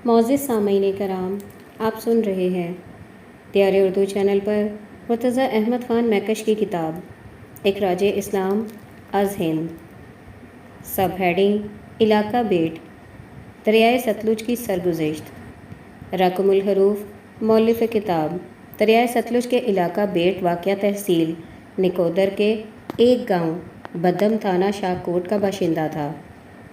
معزز سامعین کرام، آپ سن رہے ہیں دیار اردو چینل پر مرتضی احمد خان میکش کی کتاب اخراج اسلام از ہند، سب ہیڈنگ علاقہ بیٹ، دریائے ستلج کی سرگزشت۔ رقم الحروف مؤلف کتاب دریائے ستلج کے علاقہ بیٹ واقعہ تحصیل نکودر کے ایک گاؤں بدم تھانہ شاہکوٹ کا باشندہ تھا۔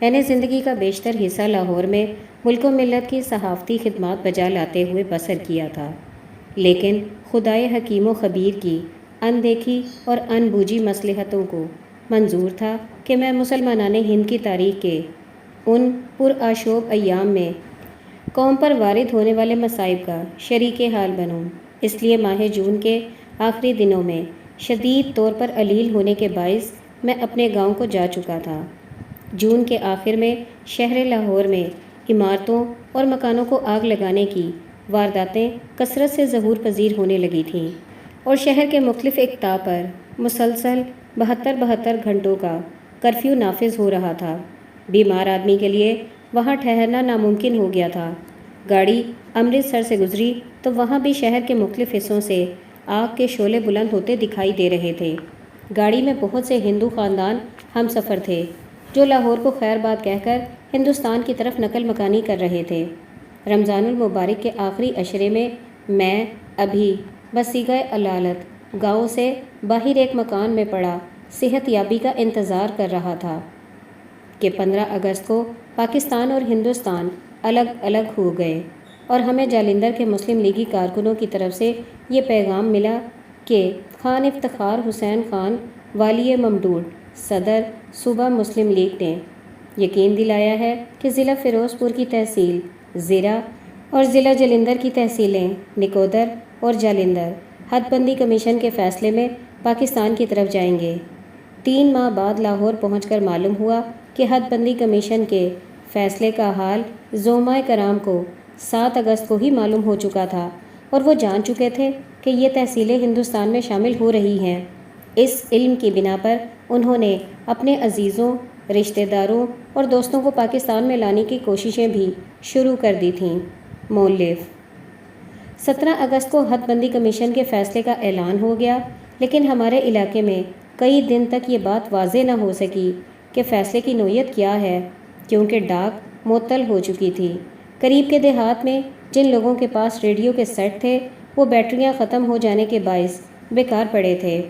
میں نے زندگی کا بیشتر حصہ لاہور میں ملک و ملت کی صحافتی خدمات بجا لاتے ہوئے بسر کیا تھا، لیکن خدائے حکیم و خبیر کی اندیکھی اور ان بوجھی مصلحتوں کو منظور تھا کہ میں مسلمانان ہند کی تاریخ کے ان پرآشوب ایام میں قوم پر وارد ہونے والے مصائب کا شریک حال بنوں۔ اس لیے ماہ جون کے آخری دنوں میں شدید طور پر علیل ہونے کے باعث میں اپنے گاؤں کو جا چکا تھا۔ جون کے آخر میں شہر لاہور میں عمارتوں اور مکانوں کو آگ لگانے کی وارداتیں کثرت سے ظہور پذیر ہونے لگی تھیں اور شہر کے مختلف اقطاع پر مسلسل 72 گھنٹوں کا کرفیو نافذ ہو رہا تھا۔ بیمار آدمی کے لیے وہاں ٹھہرنا ناممکن ہو گیا تھا۔ گاڑی امرتسر سے گزری تو وہاں بھی شہر کے مختلف حصوں سے آگ کے شعلے بلند ہوتے دکھائی دے رہے تھے۔ گاڑی میں بہت سے ہندو خاندان ہم سفر تھے جو لاہور کو خیر بات کہہ کر ہندوستان کی طرف نقل مکانی کر رہے تھے۔ رمضان المبارک کے آخری عشرے میں ابھی بصیغہ علالت گاؤں سے باہر ایک مکان میں پڑا صحت یابی کا انتظار کر رہا تھا کہ 15 اگست کو پاکستان اور ہندوستان الگ الگ ہو گئے اور ہمیں جالندھر کے مسلم لیگی کارکنوں کی طرف سے یہ پیغام ملا کہ خان افتخار حسین خان والی ممدوح صدر صوبہ مسلم لیگ نے یقین دلایا ہے کہ ضلع فیروز پور کی تحصیل زیرہ اور ضلع جالندھر کی تحصیلیں نکودر اور جالندھر حد بندی کمیشن کے فیصلے میں پاکستان کی طرف جائیں گے۔ 3 ماہ بعد لاہور پہنچ کر معلوم ہوا کہ حد بندی کمیشن کے فیصلے کا حال زعمائے کرام کو 7 اگست کو ہی معلوم ہو چکا تھا اور وہ جان چکے تھے کہ یہ تحصیلیں ہندوستان میں شامل ہو رہی ہیں۔ اس علم کی بنا پر انہوں نے اپنے عزیزوں، رشتہ داروں اور دوستوں کو پاکستان میں لانے کی کوششیں بھی شروع کر دی تھیں۔ مؤلف 17 اگست کو حد بندی کمیشن کے فیصلے کا اعلان ہو گیا، لیکن ہمارے علاقے میں کئی دن تک یہ بات واضح نہ ہو سکی کہ فیصلے کی نوعیت کیا ہے، کیونکہ ڈاک معطل ہو چکی تھی۔ قریب کے دیہات میں جن لوگوں کے پاس ریڈیو کے سیٹ تھے وہ بیٹریاں ختم ہو جانے کے باعث بیکار پڑے تھے۔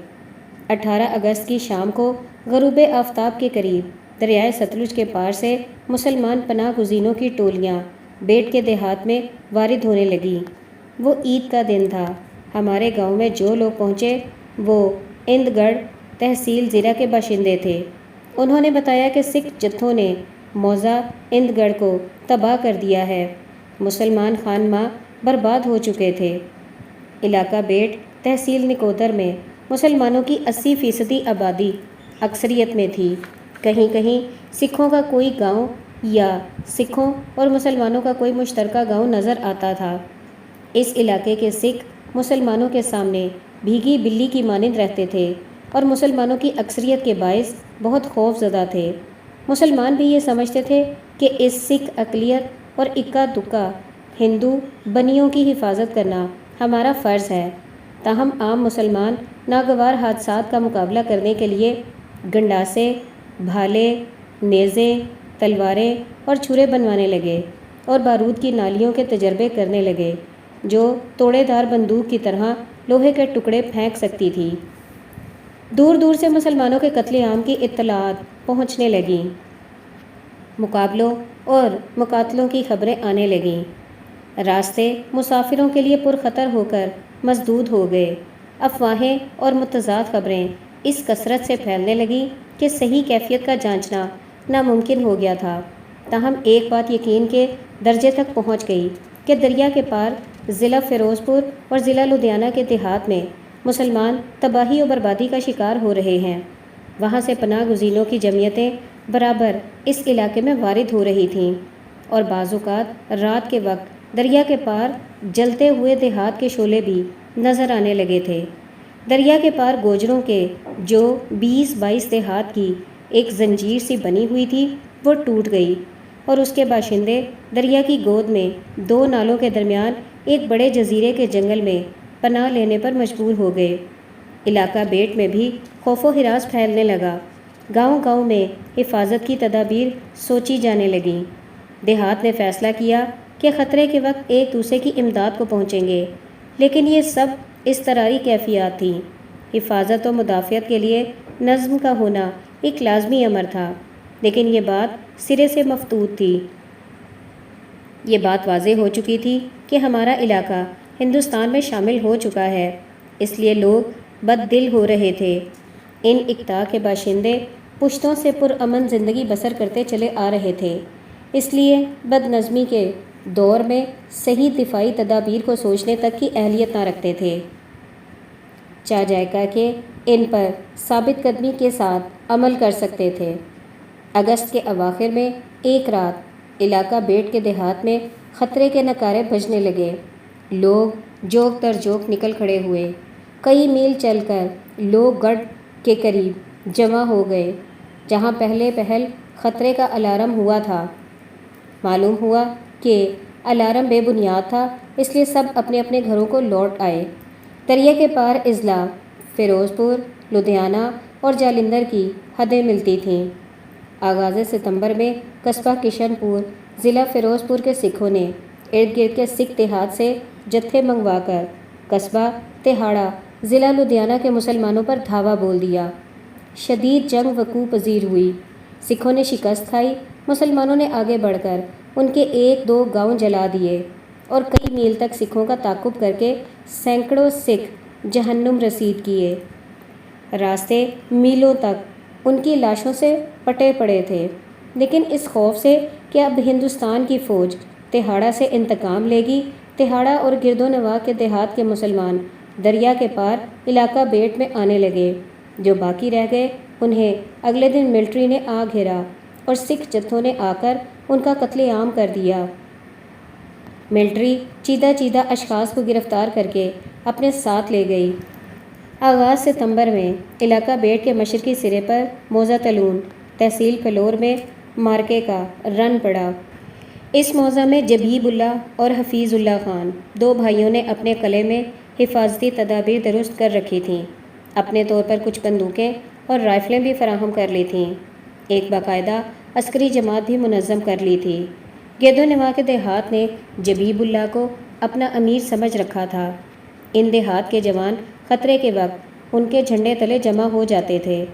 18 اگست کی شام کو غروب آفتاب کے قریب دریائے ستلج کے پار سے مسلمان پناہ گزینوں کی ٹولیاں بیٹ کے دیہات میں وارد ہونے لگیں۔ وہ عید کا دن تھا۔ ہمارے گاؤں میں جو لوگ پہنچے وہ اند گڑھ تحصیل زیرہ کے باشندے تھے۔ انہوں نے بتایا کہ سکھ جتھوں نے موضع اند گڑھ کو تباہ کر دیا ہے۔ مسلمان خانماں برباد ہو چکے تھے۔ علاقہ بیٹ تحصیل نکودر میں مسلمانوں کی 80% آبادی اکثریت میں تھی۔ کہیں کہیں سکھوں کا کوئی گاؤں یا سکھوں اور مسلمانوں کا کوئی مشترکہ گاؤں نظر آتا تھا۔ اس علاقے کے سکھ مسلمانوں کے سامنے بھیگی بلی کی مانند رہتے تھے اور مسلمانوں کی اکثریت کے باعث بہت خوف زدہ تھے۔ مسلمان بھی یہ سمجھتے تھے کہ اس سکھ اقلیت اور اکا دکا ہندو بنیوں کی حفاظت کرنا ہمارا فرض ہے۔ تاہم عام مسلمان ناگوار حادثات کا مقابلہ کرنے کے لیے گنڈاسے، بھالے، نیزیں، تلواریں اور چھرے بنوانے لگے اور بارود کی نالیوں کے تجربے کرنے لگے جو توڑے دار بندوق کی طرح لوہے کے ٹکڑے پھینک سکتی تھی۔ دور دور سے مسلمانوں کے قتل عام کی اطلاعات پہنچنے لگیں۔ مقابلوں اور مقاتلوں کی خبریں آنے لگیں۔ راستے مسافروں کے لیے پرخطر ہو کر مسدود ہو گئے۔ افواہیں اور متضاد خبریں اس کثرت سے پھیلنے لگیں کہ صحیح کیفیت کا جانچنا ناممکن ہو گیا تھا۔ تاہم ایک بات یقین کے درجے تک پہنچ گئی کہ دریا کے پار ضلع فیروز پور اور ضلع لدھیانہ کے دیہات میں مسلمان تباہی و بربادی کا شکار ہو رہے ہیں۔ وہاں سے پناہ گزینوں کی جمعیتیں برابر اس علاقے میں وارد ہو رہی تھیں اور بعض اوقات رات کے وقت دریا کے پار جلتے ہوئے دیہات کے شعلے بھی نظر آنے لگے تھے۔ دریا کے پار گوجروں کے جو 20-22 دیہات کی ایک زنجیر سی بنی ہوئی تھی وہ ٹوٹ گئی اور اس کے باشندے دریا کی گود میں 2 نالوں کے درمیان ایک بڑے جزیرے کے جنگل میں پناہ لینے پر مجبور ہو گئے۔ علاقہ بیٹ میں بھی خوف و ہراس پھیلنے لگا۔ گاؤں گاؤں میں حفاظت کی تدابیر سوچی جانے لگیں۔ دیہات نے فیصلہ کیا کہ خطرے کے وقت ایک دوسرے کی امداد کو پہنچیں گے، لیکن یہ سب اضطراری کیفیات تھیں۔ حفاظت و مدافعت کے لیے نظم کا ہونا ایک لازمی امر تھا، لیکن یہ بات سرے سے مفتوت تھی۔ یہ بات واضح ہو چکی تھی کہ ہمارا علاقہ ہندوستان میں شامل ہو چکا ہے، اس لیے لوگ بد دل ہو رہے تھے۔ ان اقطاع کے باشندے پشتوں سے پرامن زندگی بسر کرتے چلے آ رہے تھے، اس لیے بد نظمی کے دور میں صحیح دفاعی تدابیر کو سوچنے تک کی اہلیت نہ رکھتے تھے۔ چاہ جائے کہ ان پر ثابت قدمی کے ساتھ عمل کر سکتے تھے۔ اگست کے اواخر میں ایک رات علاقہ بیٹ کے دیہات میں خطرے کے نعرے بجنے لگے۔ لوگ جوک در جوک نکل کھڑے ہوئے۔ کئی میل چل کر لوگ گڑھ کے قریب جمع ہو گئے جہاں پہلے پہل خطرے کا الارم ہوا تھا۔ معلوم ہوا کہ الارم بے بنیاد تھا، اس لیے سب اپنے اپنے گھروں کو لوٹ آئے۔ دریا کے پار اضلاع فیروز پور، لدھیانہ اور جالندھر کی حدیں ملتی تھیں۔ آغاز ستمبر میں قصبہ کشن پور، ضلع فیروز پور کے سکھوں نے ارد گرد کے سکھ دیہات سے جتھے منگوا کر قصبہ تہاڑا، ضلع لدھیانہ کے مسلمانوں پر دھاوا بول دیا۔ شدید جنگ وقوع پذیر ہوئی۔ سکھوں نے شکست کھائی۔ مسلمانوں نے آگے بڑھ کر ان کے 1-2 گاؤں جلا دیے اور کئی میل تک سکھوں کا تعاقب کر کے سینکڑوں سکھ جہنم رسید کیے۔ راستے میلوں تک ان کی لاشوں سے پٹے پڑے تھے، لیکن اس خوف سے کہ اب ہندوستان کی فوج تہاڑا سے انتقام لے گی، تہاڑا اور گرد و نواح کے دیہات کے مسلمان دریا کے پار علاقہ بیٹ میں آنے لگے۔ جو باقی رہ گئے انہیں اگلے دن ملٹری نے آ گھیرا اور سکھ جتھوں نے آ کر ان کا قتل عام کر دیا۔ ملٹری چیدہ چیدہ اشخاص کو گرفتار کر کے اپنے ساتھ لے گئی۔ آغاز ستمبر میں علاقہ بیٹ کے مشرقی سرے پر موضع تلون، تحصیل فلور میں مارکے کا رن پڑا۔ اس موضع میں جبیب اللہ اور حفیظ اللہ خان 2 بھائیوں نے اپنے قلعے میں حفاظتی تدابیر درست کر رکھی تھیں۔ اپنے طور پر کچھ بندوقیں اور رائفلیں بھی فراہم کر لی تھیں۔ ایک باقاعدہ عسکری جماعت بھی منظم کر لی تھی۔ گرد و نواح کے دیہات نے جبیب اللہ کو اپنا امیر سمجھ رکھا تھا۔ ان دیہات کے جوان خطرے کے وقت ان کے جھنڈے تلے جمع ہو جاتے تھے۔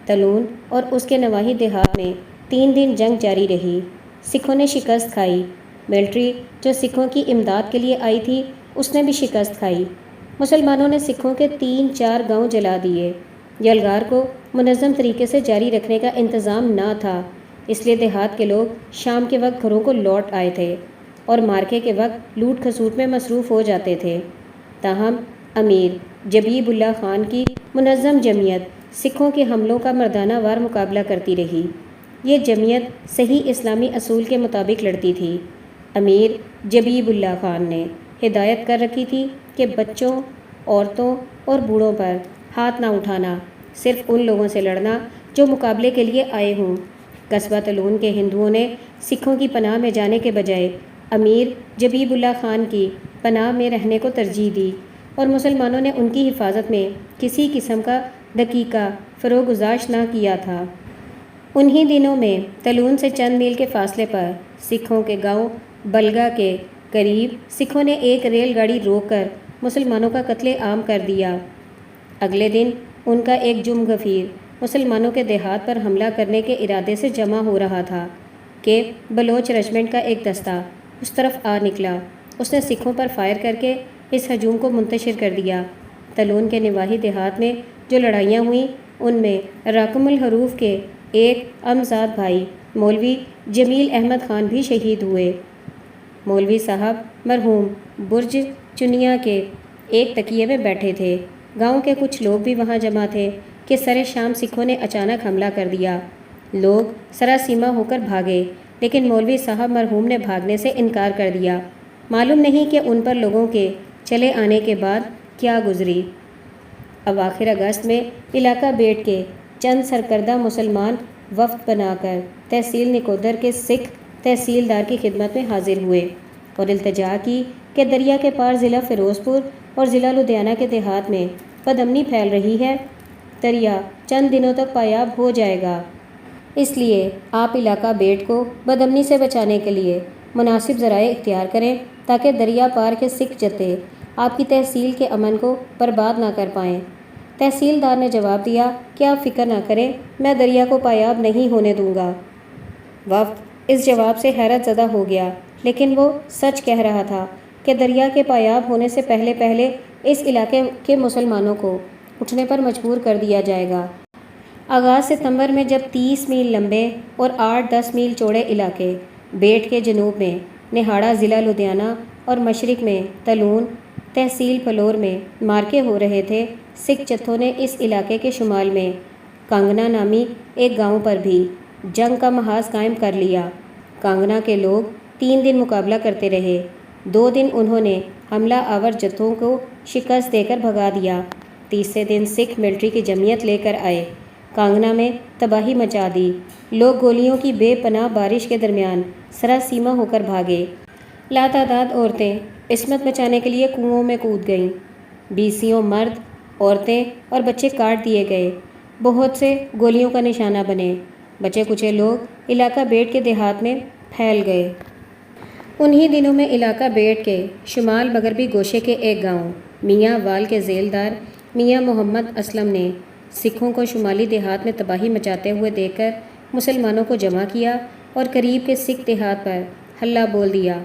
تلون اور اس کے نواحی دیہات میں 3 دن جنگ جاری رہی۔ سکھوں نے شکست کھائی۔ ملٹری جو سکھوں کی امداد کے لیے آئی تھی اس نے بھی شکست کھائی۔ مسلمانوں نے سکھوں کے 3-4 گاؤں جلا دیے۔ یلغار کو منظم طریقے سے جاری رکھنے کا انتظام نہ تھا، اس لیے دیہات کے لوگ شام کے وقت گھروں کو لوٹ آئے تھے اور مارکے کے وقت لوٹ کھسوٹ میں مصروف ہو جاتے تھے۔ تاہم امیر جبیب اللہ خان کی منظم جمعیت سکھوں کے حملوں کا مردانہ وار مقابلہ کرتی رہی۔ یہ جمعیت صحیح اسلامی اصول کے مطابق لڑتی تھی۔ امیر جبیب اللہ خان نے ہدایت کر رکھی تھی کہ بچوں، عورتوں اور بوڑھوں پر ہاتھ نہ اٹھانا، صرف ان لوگوں سے لڑنا جو مقابلے کے لیے آئے ہوں۔ قصبہ تلون کے ہندوؤں نے سکھوں کی پناہ میں جانے کے بجائے امیر جبیب اللہ خان کی پناہ میں رہنے کو ترجیح دی اور مسلمانوں نے ان کی حفاظت میں کسی قسم کا دقیقہ فروگزاش نہ کیا تھا۔ انہی دنوں میں تلون سے چند میل کے فاصلے پر سکھوں کے گاؤں بلگا کے قریب سکھوں نے ایک ریل گاڑی روک کر مسلمانوں کا قتل عام کر دیا۔ اگلے دن ان کا ایک جم گھفیر مسلمانوں کے دیہات پر حملہ کرنے کے ارادے سے جمع ہو رہا تھا کہ بلوچ رجمنٹ کا ایک دستہ اس طرف آ نکلا۔ اس نے سکھوں پر فائر کر کے اس ہجوم کو منتشر کر دیا۔ تلون کے نواحی دیہات میں جو لڑائیاں ہوئیں ان میں راکم الحروف کے ایک امزاد بھائی مولوی جمیل احمد خان بھی شہید ہوئے۔ مولوی صاحب مرحوم برج چنیا کے ایک تکیے میں بیٹھے تھے۔ گاؤں کے کچھ لوگ بھی وہاں جمع تھے کہ سر شام سکھوں نے اچانک حملہ کر دیا۔ لوگ سراسیمہ ہو کر بھاگے، لیکن مولوی صاحب مرحوم نے بھاگنے سے انکار کر دیا۔ معلوم نہیں کہ ان پر لوگوں کے چلے آنے کے بعد کیا گزری۔ اواخر اگست میں علاقہ بیٹ کے چند سرکردہ مسلمان وفد بنا کر تحصیل نکودر کے سکھ تحصیلدار کی خدمت میں حاضر ہوئے اور التجا کی کہ دریا کے پار ضلع فیروز پور اور ضلع لدھیانہ کے دیہات میں بد امنی پھیل رہی ہے۔ دریا چند دنوں تک پایاب ہو جائے گا، اس لیے آپ علاقہ بیٹ کو بد امنی سے بچانے کے لیے مناسب ذرائع اختیار کریں تاکہ دریا پار کے سکھ جتھے آپ کی تحصیل کے امن کو برباد نہ کر پائیں۔ تحصیلدار نے جواب دیا کہ آپ فکر نہ کریں، میں دریا کو پایاب نہیں ہونے دوں گا۔ وفد اس جواب سے حیرت زدہ ہو گیا، لیکن وہ سچ کہہ رہا تھا کہ دریا کے پایاب ہونے سے پہلے پہلے اس علاقے کے مسلمانوں کو اٹھنے پر مجبور کر دیا جائے گا۔ آغاز ستمبر میں جب 30 میل لمبے اور 8-10 میل چوڑے علاقے بیٹ کے جنوب میں نہاڑا ضلع لدھیانہ اور مشرق میں تلون تحصیل پلور میں مارکے ہو رہے تھے، سکھ جتھوں نے اس علاقے کے شمال میں کانگنا نامی ایک گاؤں پر بھی جنگ کا محاذ قائم کر لیا۔ کانگنا کے لوگ 3 دن مقابلہ کرتے رہے۔ 2 دن انہوں نے حملہ آور جتھوں کو شکست دے کر بھگا دیا۔ تیسرے دن سکھ ملٹری کی جمعیت لے کر آئے، کانگنا میں تباہی مچا دی، لوگ گولیوں کی بے پناہ بارش کے درمیان سراسیمہ ہو کر بھاگے۔ لاتعداد عورتیں عصمت بچانے کے لیے کنوؤں میں کود گئیں، 20 مرد، عورتیں اور بچے کاٹ دیے گئے، بہت سے گولیوں کا نشانہ بنے، بچے کچے لوگ علاقہ بیٹ کے دیہات میں پھیل گئے۔ انہی دنوں میں علاقہ بیٹ کے شمال مغربی گوشے کے ایک گاؤں میاں وال کے ذیلدار میاں محمد اسلم نے سکھوں کو شمالی دیہات میں تباہی مچاتے ہوئے دیکھ کر مسلمانوں کو جمع کیا اور قریب کے سکھ دیہات پر حلہ بول دیا۔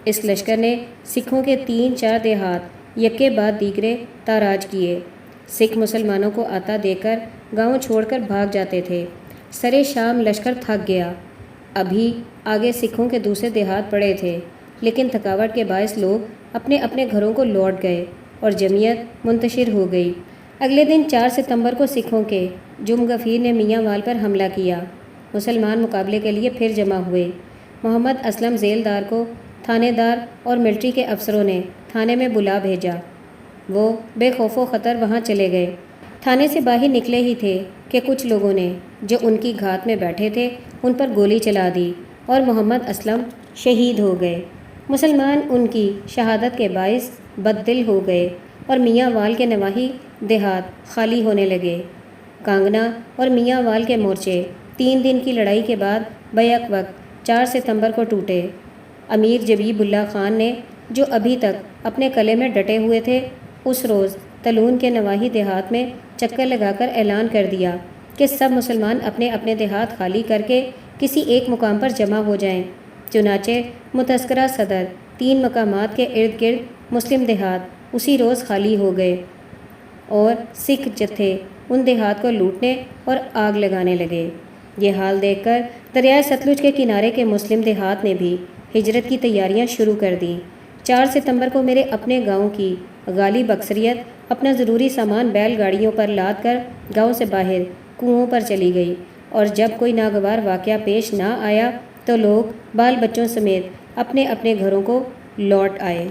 اس لشکر نے سکھوں کے 3-4 دیہات یکے بعد دیگرے تاراج کیے۔ سکھ مسلمانوں کو آتا دیکھ کر گاؤں چھوڑ کر بھاگ جاتے تھے۔ سرے شام لشکر تھک گیا، ابھی آگے سکھوں کے دوسرے دیہات پڑے تھے، لیکن تھکاوٹ کے باعث لوگ اپنے اپنے گھروں کو لوٹ گئے اور جمعیت منتشر ہو گئی۔ اگلے دن 4 ستمبر کو سکھوں کے جم غفیر نے میاں وال پر حملہ کیا۔ مسلمان مقابلے کے لیے پھر جمع ہوئے۔ محمد اسلم ذیلدار کو تھانے دار اور ملٹری کے افسروں نے تھانے میں بلا بھیجا۔ وہ بے خوف و خطر وہاں چلے گئے۔ تھانے سے باہر نکلے ہی تھے کہ کچھ لوگوں نے جو ان کی گھات میں بیٹھے تھے ان پر گولی چلا دی اور محمد اسلم شہید ہو گئے۔ مسلمان ان کی شہادت کے باعث بد دل ہو گئے اور میاں وال کے نواحی دیہات خالی ہونے لگے۔ کانگنا اور میاں وال کے مورچے 3 دن کی لڑائی کے بعد بیک وقت 4 ستمبر کو ٹوٹے۔ امیر جبیب اللہ خان نے جو ابھی تک اپنے قلعے میں ڈٹے ہوئے تھے، اس روز تلون کے نواحی دیہات میں چکر لگا کر اعلان کر دیا کہ سب مسلمان اپنے اپنے دیہات خالی کر کے کسی ایک مقام پر جمع ہو جائیں۔ چنانچہ متذکرہ صدر 3 مقامات کے ارد گرد مسلم دیہات اسی روز خالی ہو گئے اور سکھ جتھے ان دیہات کو لوٹنے اور آگ لگانے لگے۔ یہ حال دیکھ کر دریائے ستلج کے کنارے کے مسلم دیہات نے بھی ہجرت کی تیاریاں شروع کر دیں۔ 4 ستمبر کو میرے اپنے گاؤں کی غالب اکثریت اپنا ضروری سامان بیل گاڑیوں پر لاد کر گاؤں سے باہر کنوؤں پر چلی گئی، اور جب کوئی ناگوار واقعہ پیش نہ آیا تو لوگ بال بچوں سمیت اپنے اپنے گھروں کو لوٹ آئے۔